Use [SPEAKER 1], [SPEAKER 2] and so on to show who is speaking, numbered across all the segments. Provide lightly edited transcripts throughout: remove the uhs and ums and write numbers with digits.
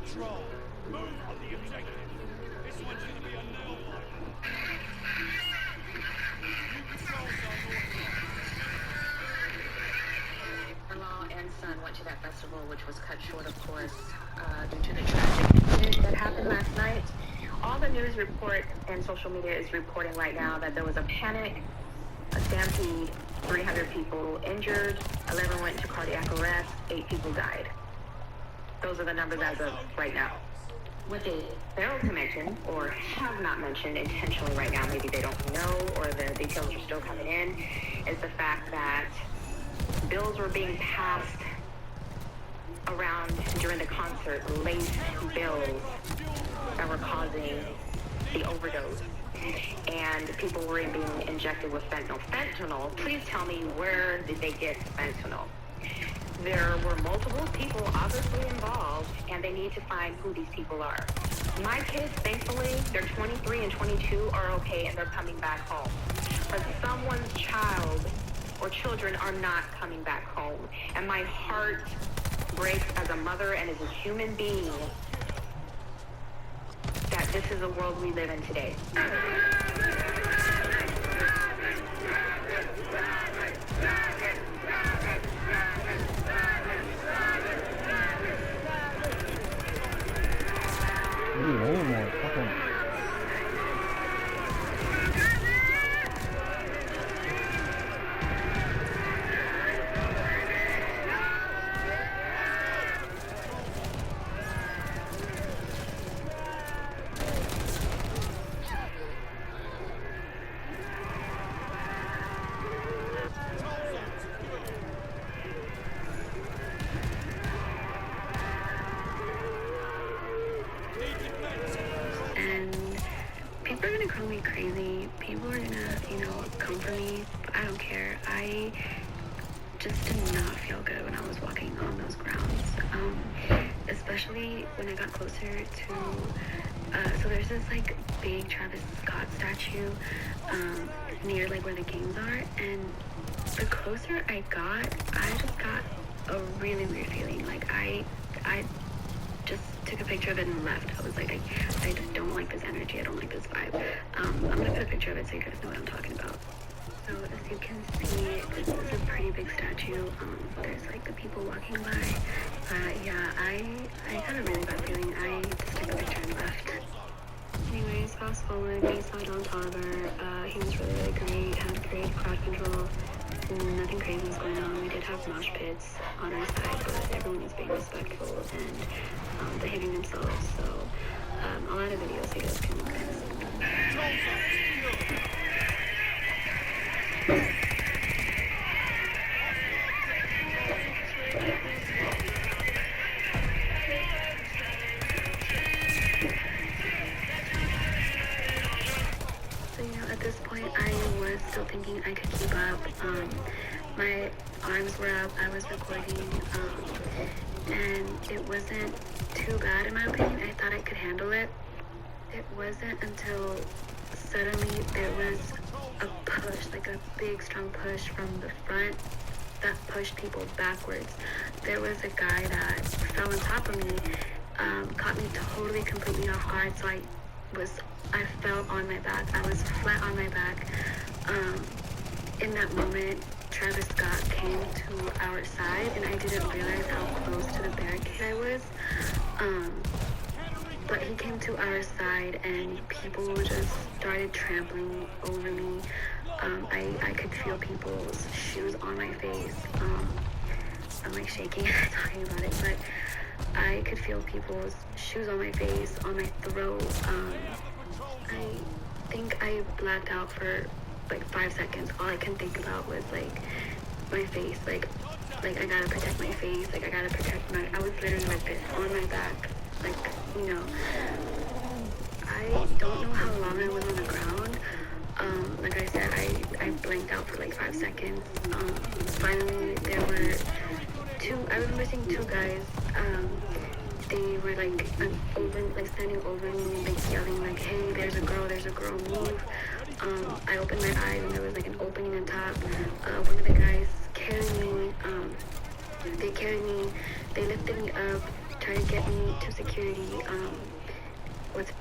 [SPEAKER 1] control. Move on the objective. This one's gonna be a nail biter. New patrols are authorized.
[SPEAKER 2] Law and son went to that festival, which was cut short, of course, due to the tragic incident that happened last night. All the news report and social media is reporting right now that there was a panic, a stampede, 300 people injured, 11 went into cardiac arrest, 8 people died. Those are the numbers as of right now. What they failed to mention, or have not mentioned intentionally right now, maybe they don't know, or the details are still coming in, is the fact that bills were being passed around during the concert, laced bills that were causing the overdose. And people were being injected with fentanyl. Fentanyl, please tell me, where did they get fentanyl? There were multiple people obviously involved, and they need to find who these people are. My kids, thankfully, they're 23 and 22, are okay, and they're coming back home. But someone's child or children are not coming back home. And my heart breaks as a mother and as a human being that this is the world we live in today.
[SPEAKER 3] People are gonna call me crazy. People are gonna, come for me. But I don't care. I just did not feel good when I was walking on those grounds. Especially when I got closer to, so there's this big Travis Scott statue, near where the games are. And the closer I got, I just got a really weird feeling. I just took a picture of it and left. I was like, I just don't like this energy. I don't like this vibe. I'm gonna put a picture of it so you guys know what I'm talking about. So as you can see, this is a pretty big statue. There's the people walking by. Yeah, I got a really bad feeling. I just took a picture and left. Anyways, fast forward, we saw Don Toliver. He was really great, had great crowd control. Nothing crazy was going on. We did have mosh pits on our side, but everyone was being respectful and behaving themselves. So a lot of videos you guys can kind of see. At this point, I was still thinking I could keep up. My arms were up, I was recording, and it wasn't too bad in my opinion. I thought I could handle it. It wasn't until suddenly there was a push, a big strong push from the front that pushed people backwards. There was a guy that fell on top of me, caught me totally, completely off guard, so I fell on my back. I was flat on my back. In that moment, Travis Scott came to our side, and I didn't realize how close to the barricade I was. But he came to our side, and people just started trampling over me. I could feel people's shoes on my face. I'm shaking talking about it, but I could feel people's shoes on my face, on my throat. I think I blacked out for 5 seconds. All I can think about was my face. I gotta protect my face. I gotta protect I was literally this on my back. I don't know how long I was on the ground. Like I said, I blanked out for 5 seconds. Finally, there were I remember seeing 2 guys. They were standing over me, yelling hey, there's a girl, move. I opened my eyes and there was an opening on top. One of the guys carried me, they lifted me up try to get me to security. With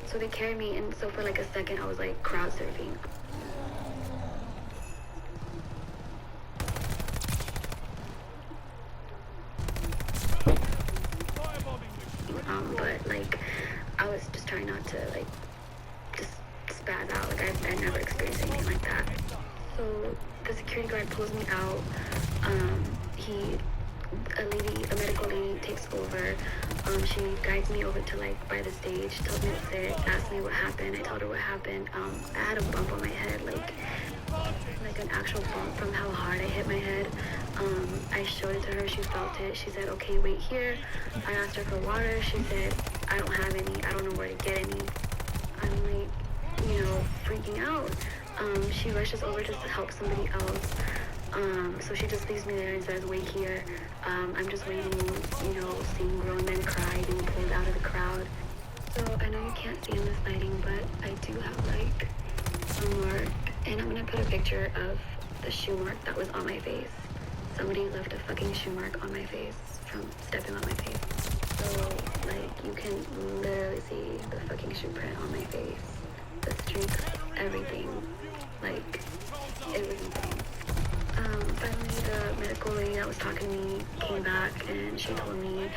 [SPEAKER 3] so they carried me, and so for like a second I was like crowd surfing. But like I was just trying not to like just spaz out. Like I never experienced anything like that. So the security guard pulls me out. A medical lady takes over. She guides me over to like by the stage, tells me to sit, asks me what happened. I told her what happened. I had a bump on my head, like an actual bump from how hard I hit my head. I showed it to her. She felt it. She said, "Okay, wait here." I asked her for water. She said, "I don't have any. I don't know where to get any." I'm like, freaking out. She rushes over to help somebody else. So she just leaves me there and says, "Wait here." I'm just waiting, seeing grown men cry, being pulled out of the crowd. So I know you can't see in this lighting, but I do have like a mark, and I'm gonna put a picture of the shoe mark that was on my face. Somebody left a fucking shoe mark on my face from stepping on my face. So like you can literally see the fucking shoe print on my face, the streaks, everything. Like it was insane. Finally, the medical lady that was talking to me came back and she told me,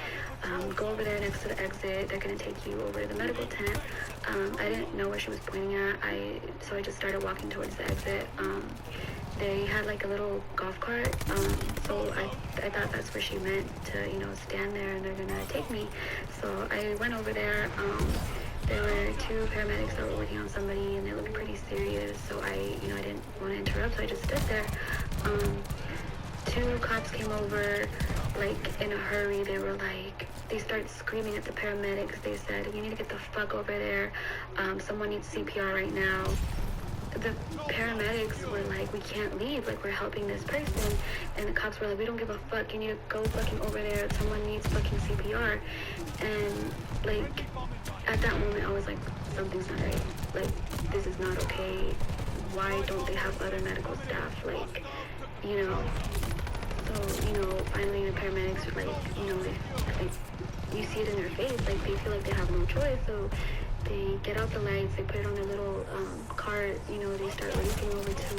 [SPEAKER 3] go over there next to the exit. They're going to take you over to the medical tent. I didn't know where she was pointing at, so I just started walking towards the exit. They had like a little golf cart, so I thought that's where she meant to, stand there and they're going to take me. So I went over there. There were two paramedics that were working on somebody and they looked pretty serious, so I didn't want to interrupt, so I just stood there. Two cops came over, like, in a hurry. They started screaming at the paramedics. They said, "You need to get the fuck over there. Someone needs CPR right now." The paramedics were like, "We can't leave, like, we're helping this person." And the cops were like, "We don't give a fuck. You need to go fucking over there. Someone needs fucking CPR." And, like, at that moment, I was like, something's not right. Like, this is not okay. Why don't they have other medical staff? Like, So, finally the paramedics were like, you see it in their face. Like, they feel like they have no choice. So they get out the lights, they put it on their little cart, they start racing over to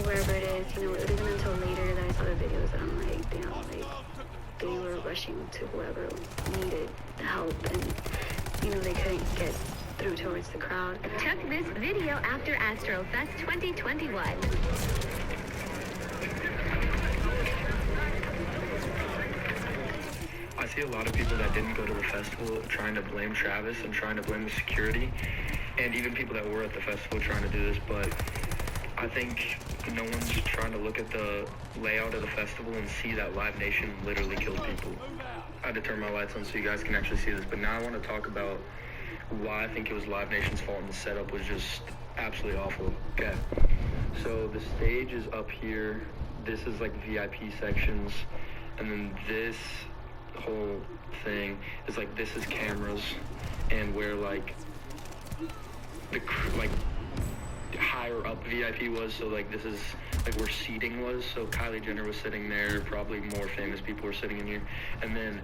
[SPEAKER 3] wherever it is. It wasn't until later that I saw the videos that I'm like, damn, like, they were rushing to whoever needed help and, they couldn't get through towards the crowd.
[SPEAKER 2] Took this video after Astrofest 2021.
[SPEAKER 4] I see a lot of people that didn't go to the festival trying to blame Travis and trying to blame the security, and even people that were at the festival trying to do this, but I think no one's trying to look at the layout of the festival and see that Live Nation literally killed people. I had to turn my lights on so you guys can actually see this, but now I want to talk about why I think it was Live Nation's fault and the setup was just absolutely awful. Okay, so the stage is up here. This is like VIP sections, and then this whole thing is like, this is cameras, and where like the higher up VIP was, so like this is like where seating was, so Kylie Jenner was sitting there, probably more famous people were sitting in here, and then